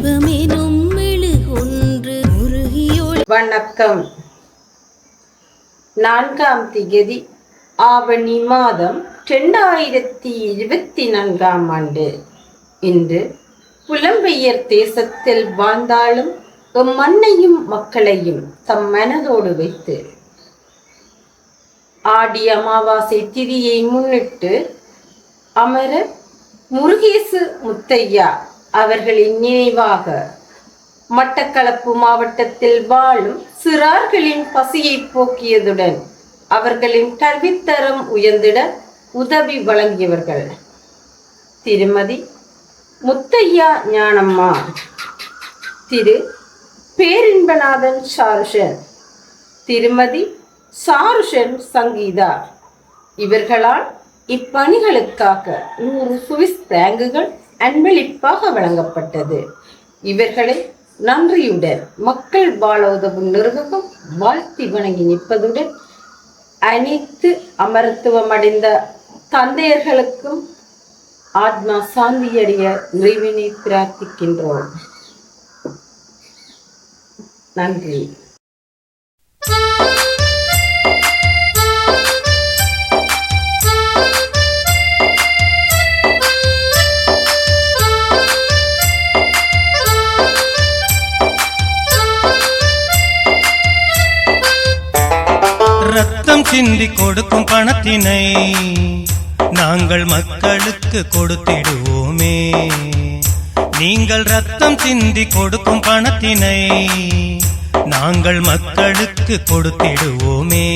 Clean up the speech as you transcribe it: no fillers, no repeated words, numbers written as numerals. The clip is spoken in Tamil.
தீபமெனும் மெழுகொன்று உருகியோள். வணக்கம். 4ஆம் திகதி ஆவணி மாதம் 2024ஆம் ஆண்டு. இன்று புலம்பெயர் தேசத்தில் வாழ்ந்தாலும் மண்ணையும் மக்களையும் தம் மனதோடு வைத்து ஆடி அமாவாசை திதியை முன்னிட்டு அமரர் முருகேசு முத்தையா அவர்களின் நினைவாக மட்டக்களப்பு மாவட்டத்தில் வாழும் சிறார்களின் பசியை போக்கியதுடன் அவர்களின் கல்வித்தரம் உயர்ந்திட உதவி வழங்கியவர்கள் திருமதி முத்தையா ஞானம்மா, திரு பேரின்பநாதன் சாருஷன், திருமதி சாருஷன் சங்கீதா. இவர்களால் இப்பணிகளுக்காக 100 சுவிஸ் பிராங்குகள் அன்பளிப்பாக வழங்கப்பட்டது. இவர்களை நன்றியுடன் மக்கள் வாழ உதவும் நிர்வாகம் வாழ்த்தி வணங்கி நிற்பதுடன் அனைத்து அமரத்துவமடைந்த தந்தையர்களுக்கும் ஆத்மா சாந்தியடைய இறைவனை பிரார்த்திக்கின்றோம். நன்றி. ரத்தம் சிந்தி கொடுக்கும் பணத்தினை நாங்கள் மக்களுக்கு கொடுத்திடுவோமே. நீங்கள் ரத்தம் சிந்தி கொடுக்கும் பணத்தினை நாங்கள் மக்களுக்கு கொடுத்திடுவோமே.